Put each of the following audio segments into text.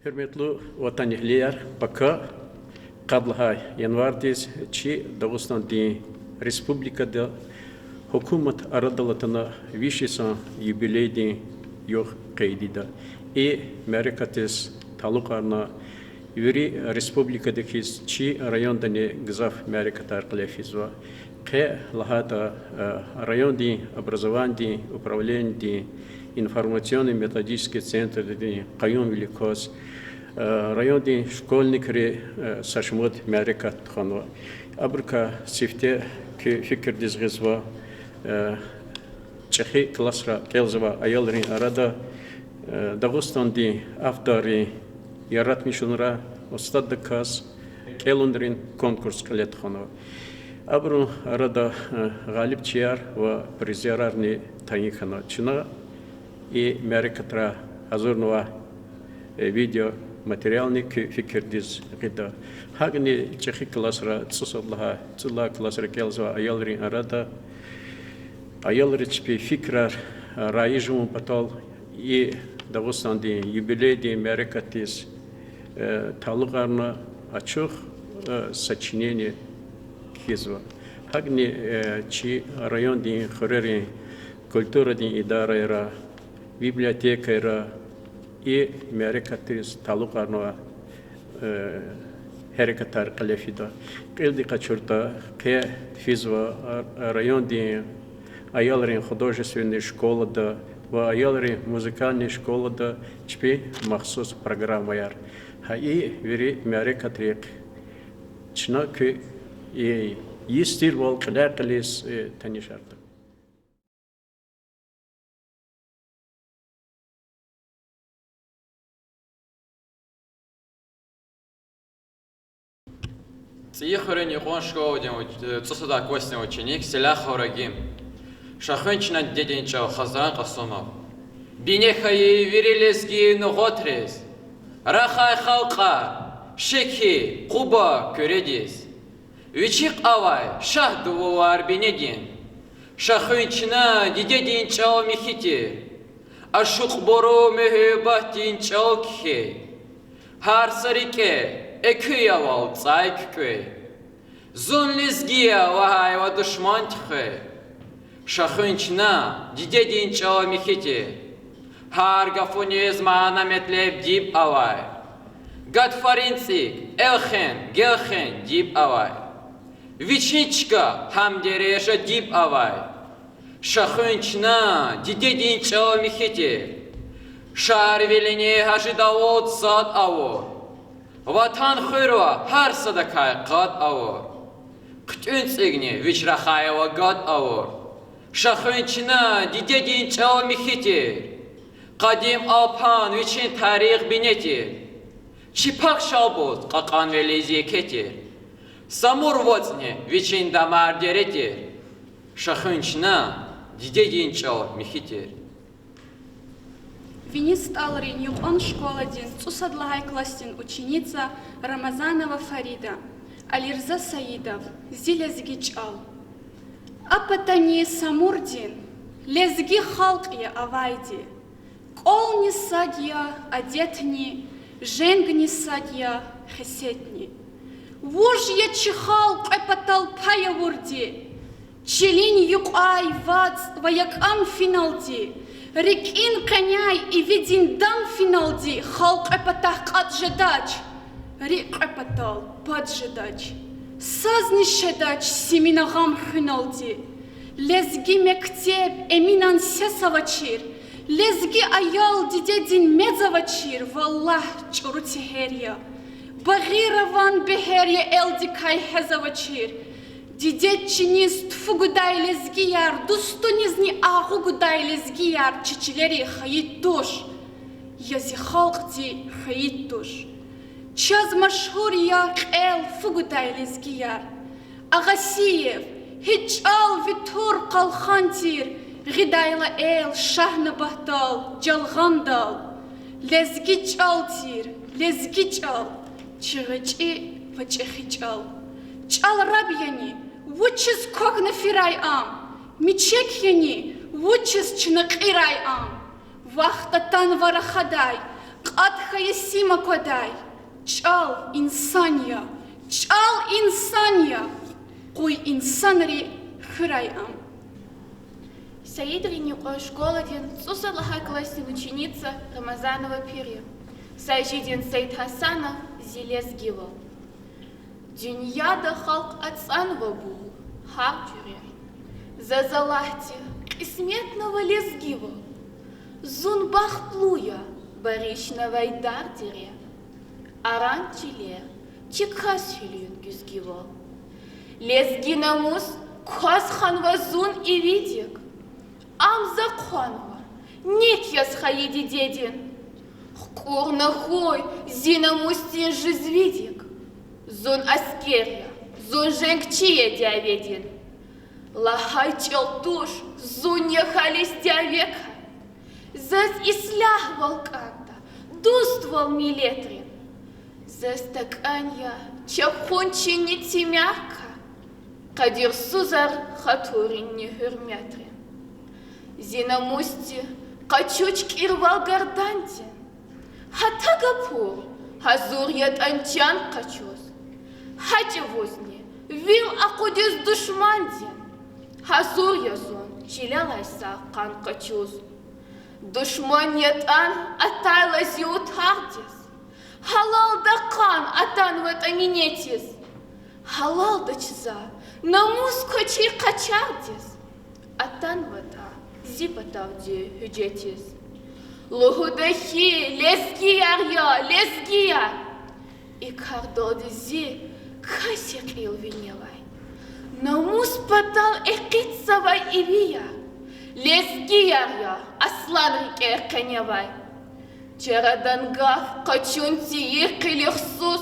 Hürmetli vatandaşlar, baka qablaha yanvardis çi Dağıstan di Respublikada hükümet aradalatına vişisan юбилейdi yok kaydida. Merekatis talukarna Юри Республикадaki çi rayonda ne gızaf merekatar qilafizwa. Lahata район ди образования, управление ди информационно-методический центр ди Кайон Великос, район ди школьникри сашмут мерекат ханва. Абрика сифте fikir dizgizwa Çehi klasra kelzva ayalrin arada Dağıstan di aftari yaratmışınra ustad kaz kelundrin konkurs kılet xanva. Абру арада галиб чияр ва призерарни танихана чина и мерекатра азурнова видео материални фикирдиз гида хагни чехи классра цусадлаха цула классра келзва аялри арада аялри чпи фикрар раижум патал и Дагыстанди юбилейди мерекатиз талугарна ачух сочинение Хизва. Хагни чи район дин хорери культура дин идара era библиотека era и мерекатис талуқарно herekatar qalefida. Qildi qachurta ке Хизва район дин аялрин художественной школы да ва аялрин музыкальной школы да чпи махсус программа яр. Хаи вери мерекатрик чна ке Yistir wal qadar qilis tanışardı. Циехорен ихон школден цусада костен ученик села хорагим. Шахынчна деденча хазан қасомав. Бинехаи вирилезги ноготрез. Рахай халқа, шеки, қуба көредез. Вичик авай, шах дувуар бенедин. Шахынчна дедедин чау михити. Ашук бору мехебатин чау кхе. Хар сарике, экуявал цайккве. Зун лизгия вахай ва душман тхе. Шахынчна дедедин чау михити. Хар гафунез манаметлеб дип авай. Гадфаринцик, элхен, гелхен дип авай. Вичичка хамдереша дип авай. Шахынчна дедедин чау михити. Шарвелене хажидавод сад авор. Ватан хырва хар садакай қад авор. Қтюнцигне вичрахаева гад авор. Шахынчна дедедин чау михити. Қадим алпан вичин тарих бинети. Чипак шалбуд қақан велези кетер. Самур воцне вичин дамар деретер. Шахынчна дедедин чау михитер. Винис Талрин юпан школадин цусадлагай кластин ученица Рамазанова Фарида, Алирза Саидов, зилезги чал. Апатани Самурдин, лезги халкия авайди. Колни садья, одетни, женгни садья, хесетни. Вожья чихал эпатал паявурди, челин юкай вац ваякан финалди, рекин коняй и видин дан финалди, халк эпатах аджедач, рек эпатал паджедач, сазни шедач семинагам финалди, лезги мектеб эминан сесавачир, лезги аял дидедин медзавачир, валлах чурутихерия. Багирован бехерье элдикай хезавачир. Дидетчиниз тфугудай лезгияр, дустунизни агугудай лезгияр, чичилери хаиттуш. Язи халкти хаиттуш. Чаз машхурия эл фугудай лезгияр. Агасиев, хичал витур калхантир, гидайла эл шахна бахтал, джалгандал. Лезги чалтир, лезги чал. Чигачи вачехичал. Чал рабьяни, вучис когна фирай ам. Мичекьяни, вучис чнакирай ам. Вахтатан варахадай, Атхая Сима Кодай, Чал инсания, Чал инсания, Куй инсанри храям. Саидрин юқой школаден, сусалаха классин ученица Рамазанова Пири. Сайжидин Сейд Хасанов зелез гивал. Дюньяда халк ацанова был, харджуре. Зазалахти, кисметного лезгива. Зунбах плуя, баричного идардире. Аранчиле, чекасилин гюзгива. Лезгинамус, косханва зун и видик. Амзакханва, нет я схаиди дедин. Хкурнахой, зинамустин жизвидик. Зун аскерия, зун женгчия дяведин. Лахай челтуш, зун яхалистя века. Зас ислях волканта, дуствол милетрин. За стаканья, чапхончи не тимяка. Кадир сузар хатурин не хюрмятрин. Зинамусти, качучки ирвал гардантин. Хатагапур, хазурьят анчан качус. Хати возни, вил акудис душмандин. Хазурья зон, чилялайса кан качус. Душман ятан атайла зиутардис. Халал да кан атан ват аминетис. Халал да чиза, намус кочи качардис. Атан вата. Зипатавди хюджетис. Лухудахи, лезгия, лезгия. И кардодзи касикил виневай. Намус патал экитсавай ивия. Лезгия, аслан эрканевай. Черадангав, качунти иркилихсус.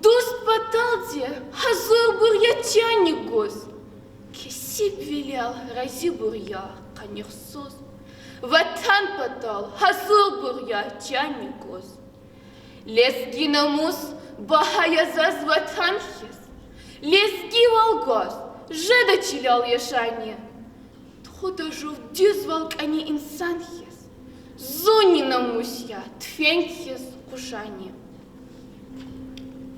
Дуст паталди, хазур бурьячани гос. Кисип вилял рази бурья. Канихсус, ватан патал, хазур бурья, чаникос. Лезгинамус, бахаязаз ватанхис. Лезги волгос, жеда чилял ешане. Тхуда жув дюзвал кани инсанхис. Зунинамусья, тфенхис кушане.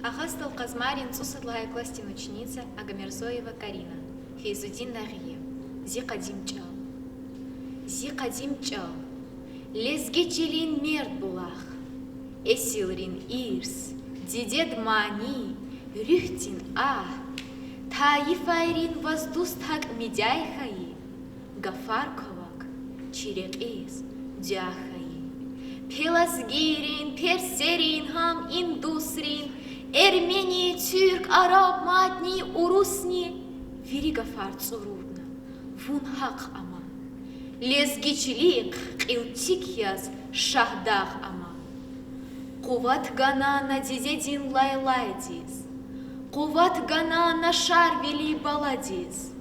Ахастал Казмарин цусадлая кластин ученица Агамерзоева Карина. Фейзудин Нарье. Зикадим чал. Зикадим чал. Лезге челин мерд булах. Эсилрин ирс. Дидед мани. Рюхтин Таифайрин воздустхак медяйхаи. Гафарковак. Чирек дяхаи. Пеласгирин, персерин, хам, индусрин. Эрмения, тюрк, араб, матни, урусни. Виригафар цурудна. Вун хак ама. Лезгичилик, илтикьяз, шахдах ама. Куват гана на дизедин лайлайдиз. Куват гана на шарвили баладиз.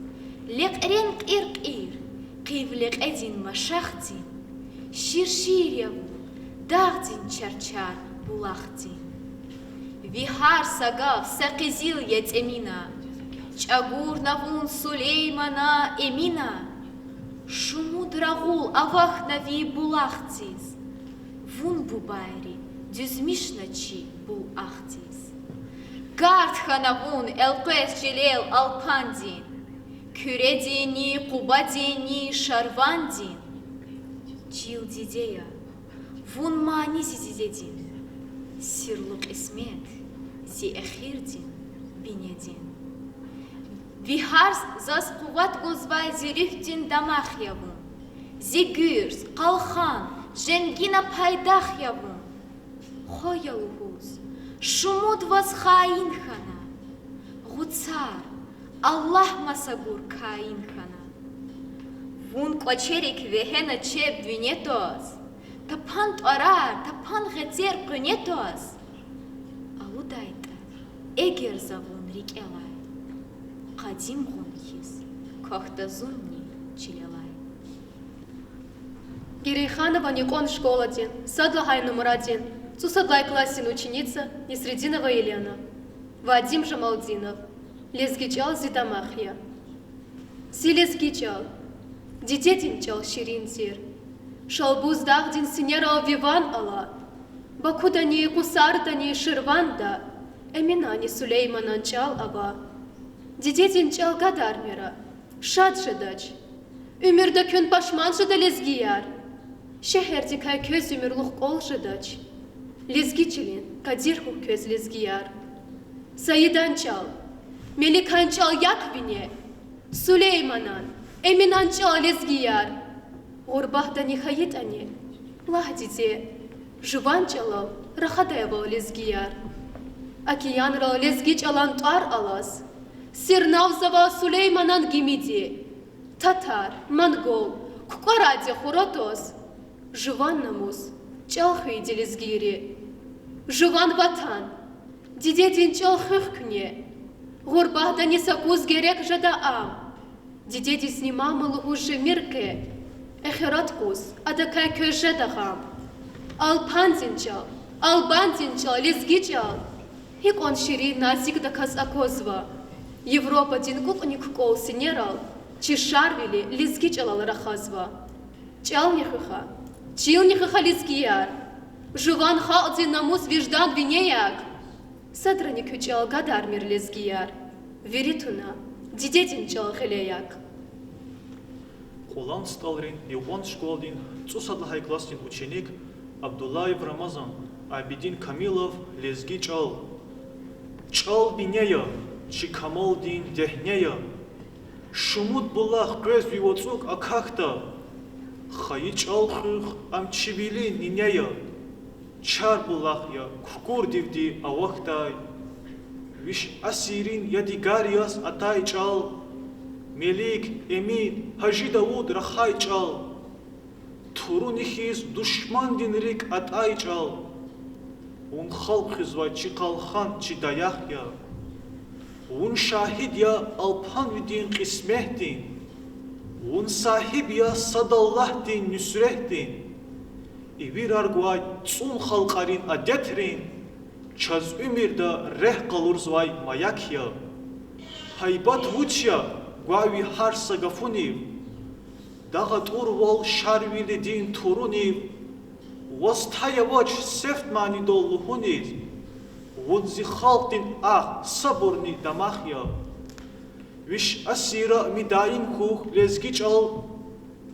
Лек ренк ирк-ир, кивлек эдин машахдин. Ширширеву, дагдин чарчар булахдин. Вихар сагав сакизил етемина. Чагур навун Сулеймана эмина. Шуму драгул авах нави булахтиз. Вун бубайри дюзмишначи бул ахтиз. Гартха навун элкес жилел алпандин. Кюредини, кубадини, шарвандин. Чил дидея, вун мани зидедин. Сирлук исмет, зи эхирдин, бинедин. Вихарс зас куват гузвай зирихтин дамахьявун. Зигюрс, калхан, женгина пайдахьявун. Хоялухуз, шумуд вас хаинхана. Гуцар, Аллах масагур каинхана. Вун квачерик вехена чеб двинетос. Тапан тварар, тапан гецер кунетос. Алудайта, эгер завун рикелай. Кадим гунхис, кохтазунни чилялай. Гирейханова Никон школадин, Садлахай номер 1, Цусадлай классин ученица Несрединова Елена. Вадим Жамалдинов, Лезгичал Зитамахья. Силезгичал, Дитетинчал Ширинзир. Шалбуз Дагдин Синера Виван Алла. Бакудани, Кусардани, Ширванда, Эминани Сулейманан чал ава. Дидетин чал гадармера, шад жадач. Ümürde kün paşman jada lezgiyar. Şehirdi kay köz ümürlük kol jadaç. Lezgiçilin kadir hu köz lezgiyar. Sayıdan çal, Melikan çal yak vine. Süleymanan, Eminan çal lezgiyar. Gurbahda nihayet ani. Lahdide, Жыван чалал, рахадаева лезгияр. Акиянра лезгич алан тар алас. Сирнавзава Сулейманан гимиди. Татар, монгол, кукаради хуратос. Жыван намус, чалхыйди лезгири. Жыван ватан, дидетин чалхыхкне. Гурбахда не сакуз герек жада ам. Дидети снимамал уже мирке. Эхераткус, адакай кежедахам. Алпанзинчал, Албанзинчал, Лезгичал. Хик он шири назик да каз акозва. Европа дин кукник кол синерал. Чи шарвили Лезгичал рахазва. Чалнихыха, чилнихыха Лезгияр. Жыван хаудзин намус виждан винеяк. Садраник хючал гадармир Лезгияр. Веритуна, дидетинчал хелеяк. Холланд Сталрин и он школдин, цусадлахай классин ученик, Абдуллаев Рамазан, Абидин Камилов, Лезги Чал. Чал бинея, Чикамалдин дехнея. Шумут булах грез вивоцук акахта. Хаи чалхых амчивили нинея. Чар булахя, кукур дивди авахтай. Виш асирин ядигариас атай чал. Мелик, Эмин, Хажи Дауд рахай чал. Турунихиз душман динрик атай чал. Un халқизва чи қалхан чи даяхя. Un шахид я алпан видин қисмехдин. Un сахиб я садаллахдин нюсрехдин. Ивир аргуай цун халқарин адетрин. Чаз умирда рех қалурзвай маякья. Хайбат вучя гуави харса гафунив. Дага турвал шарвили дин турунив. Востаявач сефтмани доллухуниз. Вунзи халдин ах сабурни дамахья. Виш асира мидаин хух лезгичал.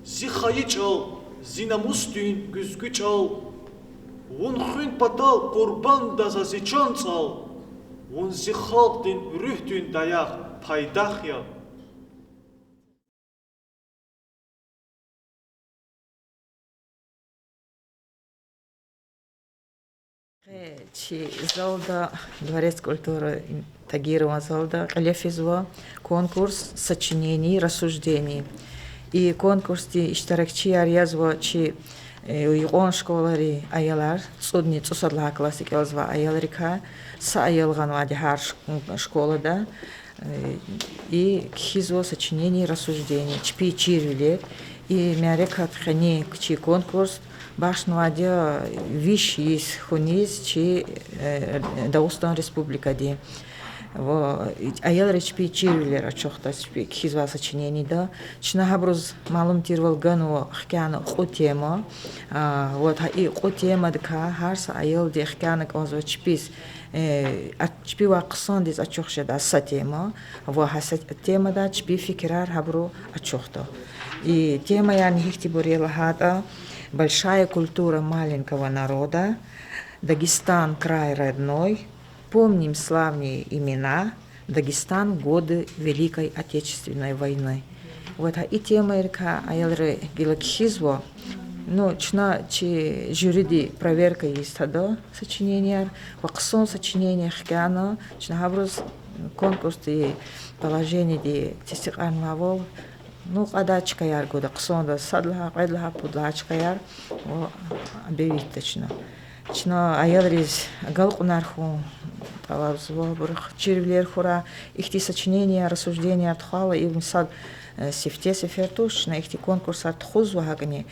Зихаичал, зинамустин гүзгичал. Вун хын патал курбан да зазичанцал. Вунзи халдин рүхтин даях пайдахья. Чи залда, Дворец культуры Тагирова залда, Каляфизова, конкурс сочинений, рассуждений. И конкурс иштаракчи арязва чи он школари аялар, судни цусадла классик елзва аяларика, са аялган вадихар школада, и кхизво сочинений, рассуждений, чпи чирвилек, и мярекат хани чи конкурс, Башнвадя виш из хуниз чи Дагестан республика ди. Аял речпи чирвилер ачохта спи хизва сочинений да. Чнахабруз малум тирвал гану хкяна хутема. Вот и хутема дка харса аял ди хкяна казва чпис. Чпи вақсан диз ачохша да сатема. Во хасат тема да чпи фикрар хабру ачохта. И тема я не хихтибурела хата. Большая культура маленького народа, Дагестан край родной, помним славные имена, Дагестан годы Великой Отечественной войны. Вот и тема ирка аялры гилакхизво, ну чна чи жюриди проверка есть тогда сочинения, ваксон сочинения хкяна, чна хабрус конкурс и положение ди тестикан мавол. Ну, адачка яр года ксонда садлха qayдлха пудлачка яр о объявить точно. Чно аялриз галқунарху талабзво бурх чирвлер хура ихти сочинения, рассуждения отхала и мсад сифте сефертуш на ихти конкурс отхуз вагни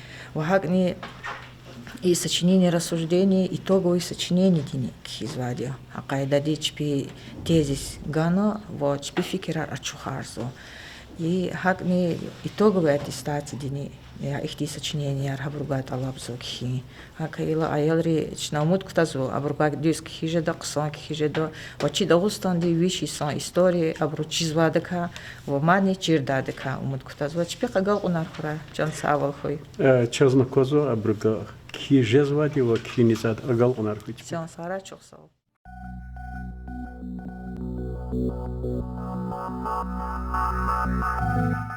и сочинения, рассуждения, итоговые сочинения дини хизвадио. Акайдади чпи тезис гано во чпи фикера ачухарзо. И хакни итоговые аттестации дни их сочинения архабругат алабзокхи. Хакаила аялри чнаумут ктазу абругат диск хиже да ксон хиже до очи дагустан ди виши сон истории абручизвадека в мани чирдадека умут ктазу чпекагал унархура чан савал хой. Чазна козу абруга кижезвади ва кинизад агал онархуй. Чан сара чохсал. Thank you.